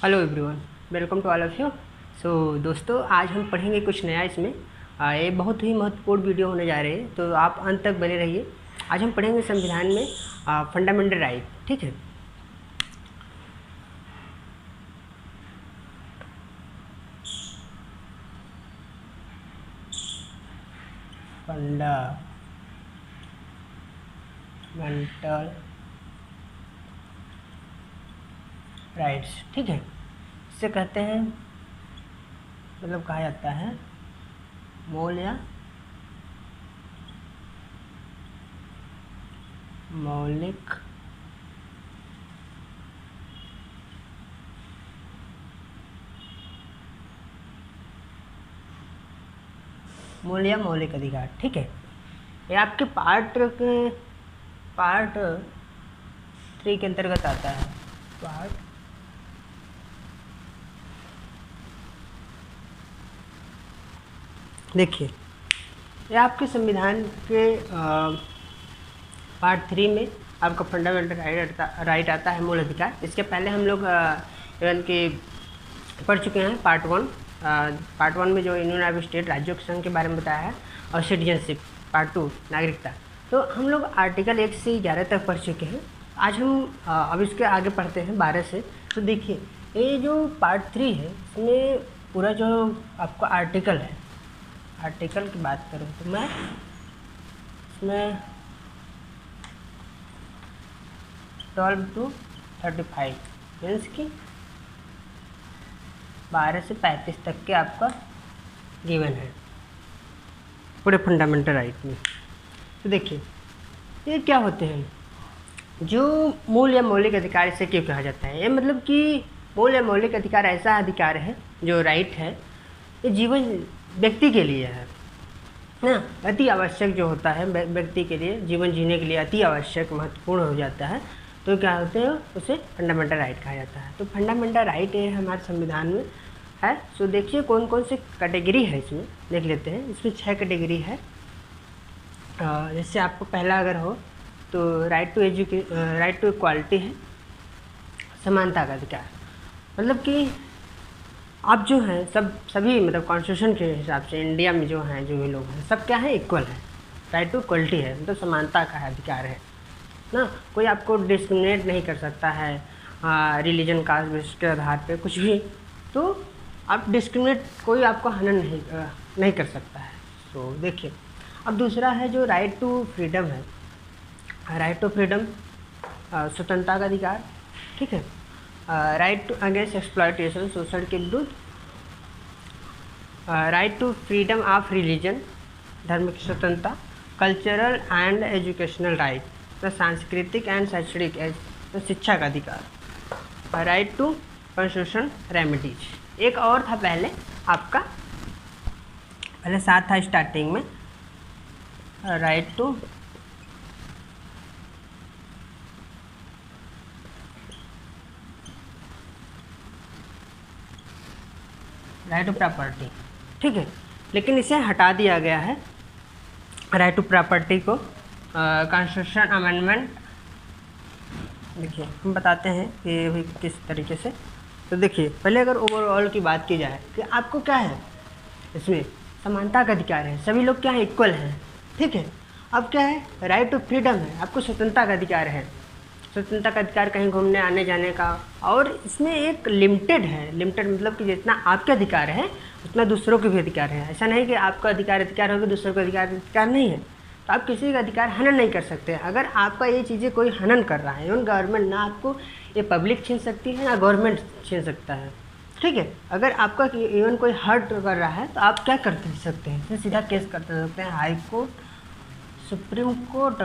Hello everyone, welcome to all of you. दोस्तों, आज हम पढ़ेंगे कुछ नया इसमें। ये बहुत ही महत्वपूर्ण वीडियो होने जा रही है, तो आप अंत तक बने रहिए। आज हम पढ़ेंगे संविधान में फंडामेंटल राइट। ठीक है, फंडामेंटल राइट्स। ठीक है, इसे कहते हैं, मतलब कहा जाता है मूल या मौलिक मूल या मौलिक अधिकार। ठीक है, ये आपके पार्ट 3 के अंतर्गत आता है। पार्ट देखिए, ये आपके संविधान के पार्ट 3 में आपका फंडामेंटल राइट आता है, मूल अधिकार। इसके पहले हम लोग इवन के पढ़ चुके हैं पार्ट 1 में जो यूनियन ऑफ स्टेट, राज्यों के संघ के बारे में बताया है, और सिटीजनशिप पार्ट 2 नागरिकता। तो हम लोग आर्टिकल 1 से 11 तक पढ़ चुके हैं। आज हम अब इसके आगे पढ़ते हैं 12 से। तो देखिए, ये जो पार्ट 3 है, इसमें पूरा जो आपका आर्टिकल है, आर्टिकल की बात करूँ तो मैं इसमें 12 to 35 मीन्स की 12 से 35 तक के आपका गिवन है पूरे फंडामेंटल राइट में। तो देखिए, ये क्या होते हैं, जो मूल या मौलिक अधिकार, इसे क्यों कहा जाता है? ये मतलब कि मूल या मौलिक अधिकार ऐसा अधिकार है, जो राइट है, ये जीवन व्यक्ति के लिए है ना, अति आवश्यक जो होता है व्यक्ति के लिए, जीवन जीने के लिए अति आवश्यक महत्वपूर्ण हो जाता है। तो क्या होते हैं, उसे फंडामेंटल राइट कहा जाता है। तो फंडामेंटल राइट ये हमारे संविधान में है। सो देखिए कौन कौन सी कैटेगरी है, इसमें देख लेते हैं। इसमें 6 कैटेगरी है। जैसे आपको पहला अगर हो तो राइट टू इक्वालिटी है, समानता का अधिकार। मतलब कि आप जो हैं सभी मतलब कॉन्स्टिट्यूशन के हिसाब से इंडिया में जो हैं, जो भी लोग हैं, सब क्या है, इक्वल है। राइट टू इक्वलिटी है, मतलब समानता का अधिकार है ना। कोई आपको डिस्क्रिमिनेट नहीं कर सकता है रिलीजन, कास्ट बेस के आधार पे कुछ भी। तो आप डिस्क्रिमिनेट, कोई आपको हनन नहीं कर सकता है। तो देखिए, अब दूसरा है जो राइट टू फ्रीडम है। राइट टू फ्रीडम स्वतंत्रता का अधिकार। ठीक है, राइट टू अगेंस्ट एक्सप्लॉयटेशन, शोषण के विरुद्ध। Right to freedom of religion, धर्म की स्वतंत्रता। कल्चरल एंड एजुकेशनल राइट, सांस्कृतिक एंड शैक्षणिक शिक्षा का अधिकार। Right to constitution remedies. एक और था पहले आपका, पहले 7 था स्टार्टिंग में, राइट टू प्रॉपर्टी। ठीक है, लेकिन इसे हटा दिया गया है, राइट टू प्रॉपर्टी को, कॉन्स्टिट्यूशन अमेंडमेंट। देखिए, हम बताते हैं कि अभी किस तरीके से। तो देखिए, पहले अगर ओवरऑल की बात की जाए कि आपको क्या है, इसमें समानता का अधिकार है, सभी लोग क्या है, इक्वल हैं। ठीक है, अब क्या है, राइट टू फ्रीडम है, आपको स्वतंत्रता का अधिकार है, स्वतंत्रता का अधिकार कहीं घूमने आने जाने का। और इसमें एक लिमिटेड है, लिमिटेड मतलब कि जितना आपके अधिकार है उतना दूसरों के भी अधिकार है। ऐसा नहीं कि आपका अधिकार होगा, दूसरों का अधिकार नहीं है। तो आप किसी का अधिकार हनन नहीं कर सकते। अगर आपका ये चीज़ें कोई हनन कर रहा है, इवन गवर्नमेंट, ना आपको ये पब्लिक छीन सकती है ना गवर्नमेंट छीन सकता है। ठीक है, अगर आपका इवन कोई हर्ट कर रहा है तो आप क्या कर सकते हैं, तो सीधा केस कर सकते हैं हाई कोर्ट, सुप्रीम कोर्ट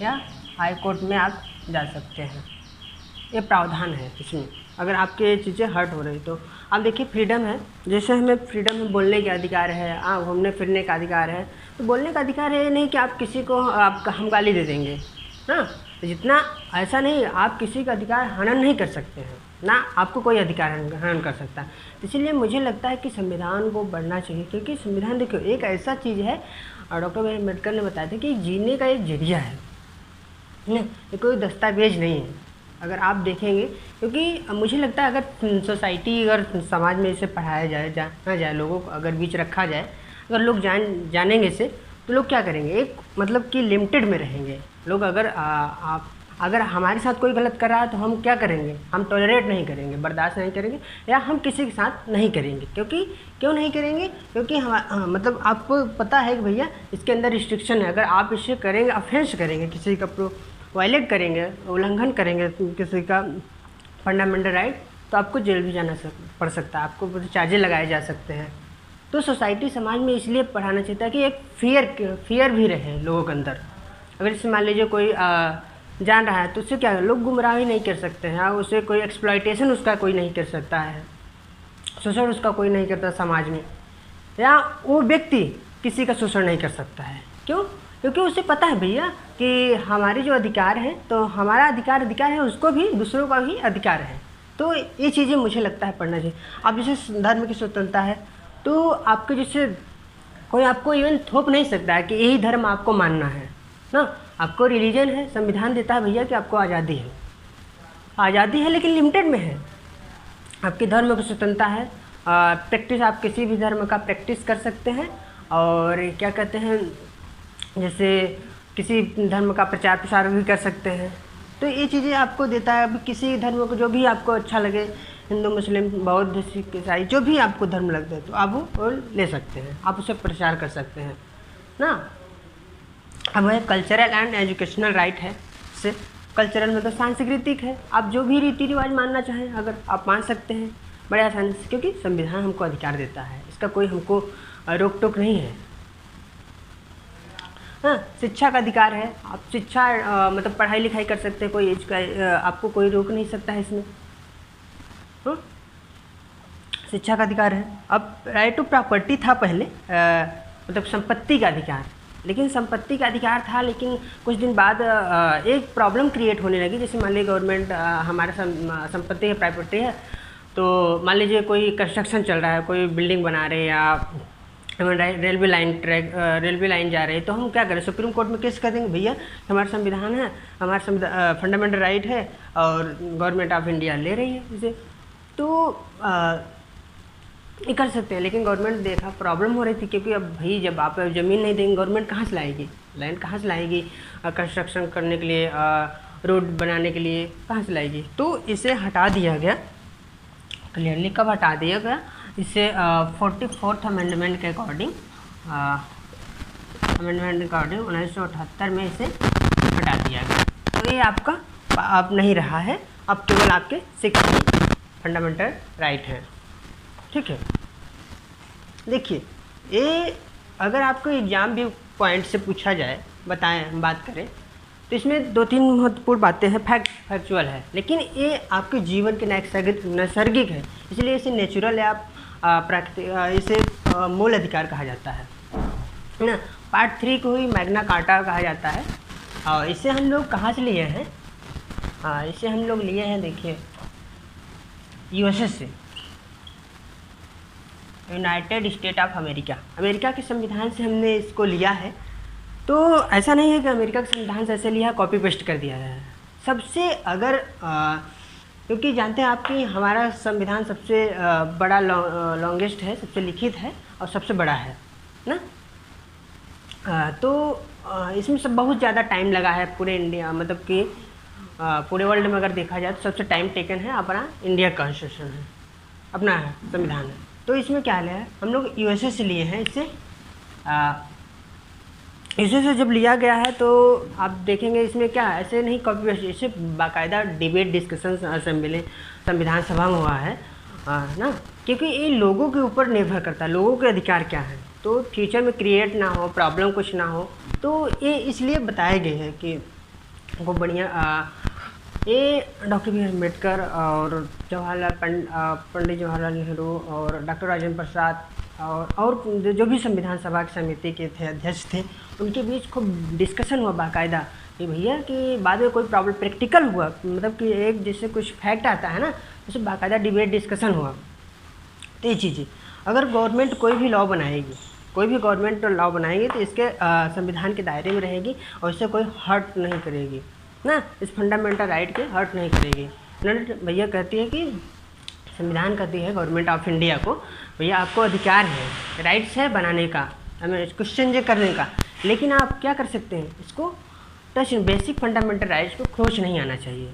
या हाई कोर्ट में आप जा सकते हैं। ये प्रावधान है इसमें, अगर आपके ये चीज़ें हर्ट हो रही तो। आप देखिए, फ्रीडम है, जैसे हमें फ्रीडम में बोलने का अधिकार है, घूमने फिरने का अधिकार है। तो बोलने का अधिकार है, ये नहीं कि आप किसी को हम गाली दे देंगे ना, तो जितना ऐसा नहीं, आप किसी का अधिकार हनन नहीं कर सकते हैं, ना आपको कोई अधिकार हनन कर सकता है। तो इसलिए मुझे लगता है कि संविधान को बढ़ना चाहिए, क्योंकि संविधान देखो एक ऐसा चीज़ है, और डॉक्टर अम्बेडकर ने बताया था कि जीने का एक जरिया है ना, ये कोई दस्तावेज नहीं है। अगर आप देखेंगे, क्योंकि मुझे लगता है अगर सोसाइटी, अगर समाज में इसे पढ़ाया जाए, जाना जाए, लोगों को अगर बीच रखा जाए, अगर लोग जानेंगे इसे, तो लोग क्या करेंगे, एक मतलब कि लिमिटेड में रहेंगे लोग। अगर हमारे साथ कोई गलत कर रहा है तो हम क्या करेंगे, हम टॉलरेट नहीं करेंगे, बर्दाश्त नहीं करेंगे, या हम किसी के साथ नहीं करेंगे। क्यों नहीं करेंगे? क्योंकि मतलब आपको पता है कि भैया इसके अंदर रिस्ट्रिक्शन है। अगर आप इसे करेंगे, ऑफेंस करेंगे, किसी का वायलेट करेंगे, उल्लंघन करेंगे किसी का फंडामेंटल राइट, तो आपको जेल भी जाना पड़ सकता है, आपको चार्जेस लगाए जा सकते हैं। तो सोसाइटी, समाज में इसलिए पढ़ाना चाहता है कि एक फियर भी रहे लोगों के अंदर। अगर जैसे मान लीजिए कोई जान रहा है तो उससे क्या है, लोग गुमराह ही नहीं कर सकते हैं, उसे कोई एक्सप्लॉइटेशन उसका कोई नहीं कर सकता है, शोषण उसका कोई नहीं करता समाज में, या वो व्यक्ति किसी का शोषण नहीं कर सकता है। क्यों? क्योंकि उसे पता है भैया कि हमारे जो अधिकार हैं, तो हमारा अधिकार है, उसको भी दूसरों का भी अधिकार है। तो ये चीज़ें मुझे लगता है पढ़ना चाहिए। अब जैसे धर्म की स्वतंत्रता है, तो आपके जैसे कोई आपको इवन थोप नहीं सकता है कि यही धर्म आपको मानना है ना। आपको रिलीजन है, संविधान देता है भैया कि आपको आज़ादी है, लेकिन लिमिटेड में है। आपके धर्म की स्वतंत्रता है, प्रैक्टिस आप किसी भी धर्म का प्रैक्टिस कर सकते हैं, और क्या कहते हैं, जैसे किसी धर्म का प्रचार प्रसार भी कर सकते हैं। तो ये चीज़ें आपको देता है। अब किसी धर्म को जो भी आपको अच्छा लगे, हिंदू, मुस्लिम, बौद्ध, सिख, ईसाई, जो भी आपको धर्म लगता है, तो आप वो ले सकते हैं, आप उसे प्रचार कर सकते हैं ना। अब वह कल्चरल एंड एजुकेशनल राइट है। से कल्चरल मतलब सांस्कृतिक है, आप जो भी रीति रिवाज मानना चाहें अगर आप मान सकते हैं बड़े आसानी से, क्योंकि संविधान हमको अधिकार देता है, इसका कोई हमको रोक टोक नहीं है। हाँ, शिक्षा का अधिकार है, आप शिक्षा मतलब पढ़ाई लिखाई कर सकते हैं, कोई एज का आपको कोई रोक नहीं सकता है इसमें। शिक्षा का अधिकार है। अब राइट टू प्रॉपर्टी था पहले, मतलब संपत्ति का अधिकार, लेकिन संपत्ति का अधिकार था, लेकिन कुछ दिन बाद एक प्रॉब्लम क्रिएट होने लगी। जैसे मान लीजिए गवर्नमेंट हमारा संपत्ति है, प्रॉपर्टी है, तो मान लीजिए कोई कंस्ट्रक्शन चल रहा है, कोई बिल्डिंग बना रहे हैं, या रेलवे लाइन जा रही है, तो हम क्या करें, सुप्रीम कोर्ट में केस कर देंगे, भैया हमारा संविधान है, हमारा फंडामेंटल राइट है, और गवर्नमेंट ऑफ इंडिया ले रही है इसे, तो ये कर सकते हैं। लेकिन गवर्नमेंट देखा प्रॉब्लम हो रही थी, क्योंकि अब भाई जब आप ज़मीन नहीं देंगे, गवर्नमेंट कहाँ से लाएगी, लैंड कहाँ से लाएगी, कंस्ट्रक्शन करने के लिए, रोड बनाने के लिए कहाँ से लाएगी। तो इसे हटा दिया गया क्लियरली। कब हटा दिया गया? इसे 44th अमेंडमेंट के अकॉर्डिंग, 1978 में इसे हटा दिया गया। तो ये आपका अब नहीं रहा है, अब केवल आपके 6 फंडामेंटल राइट हैं। ठीक है, देखिए ये अगर आपको एग्जाम भी पॉइंट से पूछा जाए, हम बात करें, तो इसमें 2-3 महत्वपूर्ण बातें हैं, फैक्चुअल है, लेकिन ये आपके जीवन के नैसर्गिक है, इसलिए इसे नेचुरल या प्राकृतिक, इसे मूल अधिकार कहा जाता है ना। पार्ट 3 को ही मैग्ना कार्टा कहा जाता है, और इसे हम लोग कहाँ से लिए हैं? इसे हम लोग लिए हैं, देखिए यूएसए से, यूनाइटेड स्टेट ऑफ अमेरिका के संविधान से हमने इसको लिया है। तो ऐसा नहीं है कि अमेरिका के संविधान से ऐसे लिया, कॉपी पेस्ट कर दिया है। सबसे अगर क्योंकि जानते हैं आप कि हमारा संविधान सबसे बड़ा लॉन्गेस्ट है, सबसे लिखित है और सबसे बड़ा है ना। तो इसमें सब बहुत ज़्यादा टाइम लगा है पूरे इंडिया, मतलब कि पूरे वर्ल्ड में अगर देखा जाए तो सबसे टाइम टेकन है अपना इंडिया कॉन्स्टिट्यूशन है, अपना है संविधान है। तो इसमें क्या है, हम लोग यूएसए से लिए हैं इसे। यूएसए से जब लिया गया है तो आप देखेंगे इसमें क्या है, ऐसे नहीं कॉपी पेस्ट, इसे बाकायदा डिबेट डिस्कशन असेंबली संविधान सभा में हुआ है ना, क्योंकि ये लोगों के ऊपर निर्भर करता है, लोगों के अधिकार क्या हैं, तो फ्यूचर में क्रिएट ना हो, प्रॉब्लम कुछ ना हो, तो ये इसलिए बताए गए हैं कि वो बढ़िया। ये डॉक्टर बी आर अम्बेडकर और पंडित जवाहरलाल नेहरू और डॉक्टर राजेंद्र प्रसाद और जो भी संविधान सभा की समिति के थे, अध्यक्ष थे, उनके बीच खूब डिस्कशन हुआ बाकायदा कि भैया कि बाद में कोई प्रॉब्लम प्रैक्टिकल हुआ, मतलब कि एक जैसे कुछ फैक्ट आता है ना, उसे बाकायदा डिबेट डिस्कशन हुआ। तो ये चीज़ें अगर गवर्नमेंट कोई भी लॉ बनाएगी तो इसके संविधान के दायरे में रहेगी और इससे कोई हर्ट नहीं करेगी, ना, इस फंडामेंटल राइट के हर्ट नहीं करेगी। उन्होंने भैया कहती है कि संविधान कहती है गवर्नमेंट ऑफ इंडिया को, भैया आपको अधिकार है, राइट्स है बनाने का, हमें क्वेश्चन करने का, लेकिन आप क्या कर सकते हैं, इसको टच बेसिक फंडामेंटल राइट्स को खरोच नहीं आना चाहिए।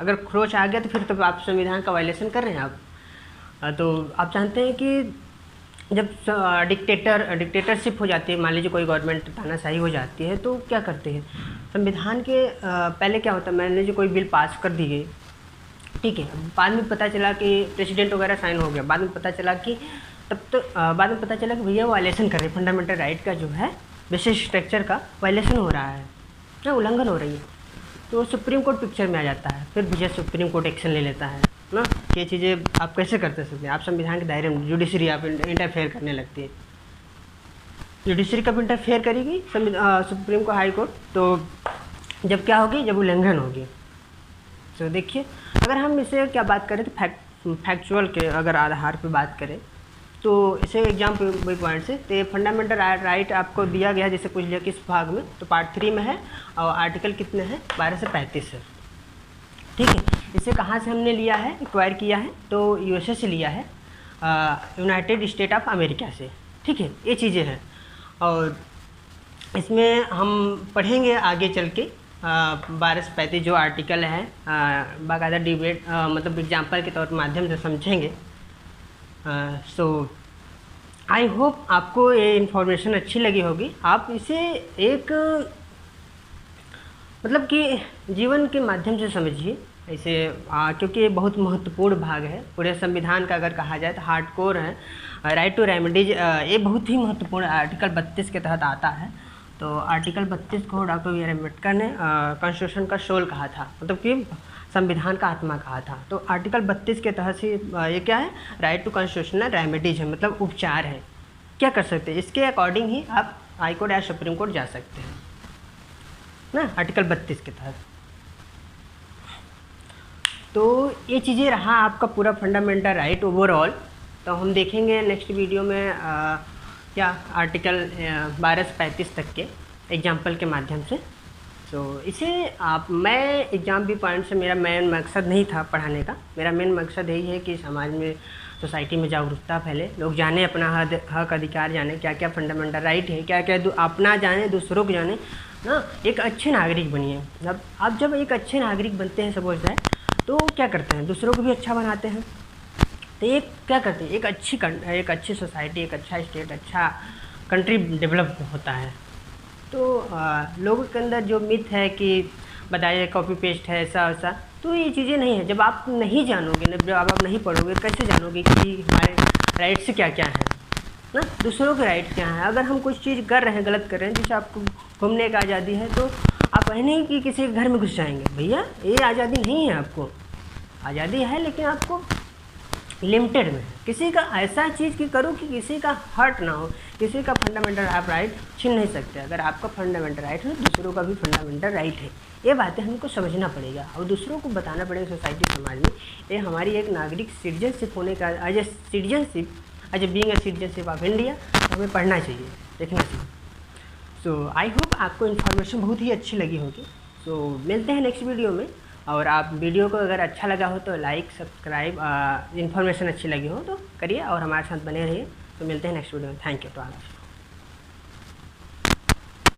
अगर खरोच आ गया तो फिर तो आप संविधान का वायलेशन कर रहे हैं आप। तो आप जानते हैं कि जब डिक्टेटरशिप हो जाती है, मान लीजिए कोई गवर्नमेंट तानाशाही हो जाती है, तो क्या करते हैं संविधान के पहले क्या होता है, मान लीजिए कोई बिल पास कर दी गई, ठीक है, बाद में पता चला कि प्रेसिडेंट वगैरह साइन हो गया, बाद में पता चला कि बाद में पता चला कि भैया वायलेशन कर रहे हैं, फंडामेंटल राइट का जो है बेसिक स्ट्रक्चर का वायलेशन हो रहा है ना, उल्लंघन हो रही है, तो सुप्रीम कोर्ट पिक्चर में आ जाता है। फिर भैया सुप्रीम कोर्ट एक्शन ले लेता है ना, ये चीज़ें आप कैसे करते सकते हैं, आप संविधान के दायरे में जुडिशरी आप इंटरफेयर करने लगती है। जुडिशरी कब इंटरफेयर करेगी सुप्रीम को हाई कोर्ट, तो जब क्या होगी, जब उल्लंघन होगी। तो देखिए, अगर हम इसे क्या बात करें तो फैक्चुअल के अगर आधार पे बात करें तो इसे एग्जाम पॉइंट से, तो फंडामेंटल राइट आपको दिया गया, जैसे पूछ लिया किस भाग में, तो पार्ट 3 में है और आर्टिकल कितने हैं, 12 से 35 है, ठीक है। इसे कहाँ से हमने लिया है, एक्वायर किया है, तो यूएसए से लिया है, यूनाइटेड स्टेट ऑफ अमेरिका से, ठीक है, ये चीज़ें हैं। और इसमें हम पढ़ेंगे आगे चल के 12 से 35 जो आर्टिकल है, बाकायदा डिबेट मतलब एग्जाम्पल के तौर पर माध्यम से समझेंगे। सो आई होप आपको ये इन्फॉर्मेशन अच्छी लगी होगी। आप इसे एक मतलब कि जीवन के माध्यम से समझिए इसे, क्योंकि ये बहुत महत्वपूर्ण भाग है पूरे संविधान का। अगर कहा जाए तो हार्डकोर है, राइट टू रेमेडीज, ये बहुत ही महत्वपूर्ण आर्टिकल 32 के तहत आता है। तो आर्टिकल 32 को डॉक्टर बी आर अम्बेडकर ने कॉन्स्टिट्यूशन का सोल कहा था, मतलब कि संविधान का आत्मा कहा था। तो आर्टिकल 32 के तहत से ये क्या है, राइट टू कॉन्स्टिट्यूशनल रेमेडीज है, मतलब उपचार है, क्या कर सकते हैं, इसके अकॉर्डिंग ही आप हाई कोर्ट या सुप्रीम कोर्ट जा सकते हैं ना, आर्टिकल 32 के तहत। तो ये चीज़ें रहा आपका पूरा फंडामेंटल राइट ओवरऑल। तो हम देखेंगे नेक्स्ट वीडियो में क्या आर्टिकल 12 से 35 तक के एग्जाम्पल के माध्यम से। तो इसे मैं एग्जाम भी पॉइंट से मेरा मेन मकसद नहीं था पढ़ाने का, मेरा मेन मकसद यही है कि समाज में, सोसाइटी में जागरूकता फैले, लोग जाने अपना हक अधिकार जाने, क्या क्या फंडामेंटल राइट है, क्या क्या अपना जाने, दूसरों को जाने ना, एक अच्छे नागरिक बनिए। जब आप जब एक अच्छे नागरिक बनते हैं सपोज है, तो क्या करते हैं, दूसरों को भी अच्छा बनाते हैं। तो एक क्या करते हैं, एक अच्छी सोसाइटी, एक अच्छा स्टेट, अच्छा कंट्री डेवलप होता है। तो लोगों के अंदर जो मिथ है कि बताइए कॉपी पेस्ट है ऐसा वैसा, तो ये चीज़ें नहीं है। जब आप नहीं जानोगे ना, जब आप नहीं पढ़ोगे, कैसे जानोगे कि हमारे राइट्स क्या क्या हैं ना, दूसरों के राइट्स क्या हैं। अगर हम कुछ चीज़ कर रहे हैं, गलत कर रहे हैं, जैसे आपको घूमने का आज़ादी है, तो आप नहीं कि किसी के घर में घुस जाएंगे, भैया ये आज़ादी नहीं है। आपको आज़ादी है लेकिन आपको लिमिटेड में, किसी का ऐसा चीज़ की करो कि किसी का हर्ट ना हो, किसी का फंडामेंटल आप राइट छीन नहीं सकते। अगर आपका फंडामेंटल राइट है, दूसरों का भी फंडामेंटल राइट है। ये बातें हमको समझना पड़ेगा और दूसरों को बताना पड़ेगा सोसाइटी, समाज में। ये हमारी एक नागरिक सिटीजनशिप होने का, as a being a citizenship of India, हमें पढ़ना चाहिए, देखना चाहिए। सो आई होप आपको इन्फॉर्मेशन बहुत ही अच्छी लगी होगी। सो मिलते हैं नेक्स्ट वीडियो में। और आप वीडियो को अगर अच्छा लगा हो तो लाइक, सब्सक्राइब, इन्फॉर्मेशन अच्छी लगी हो तो करिए और हमारे साथ बने रहिए। तो मिलते हैं नेक्स्ट वीडियो में। Thank you to all.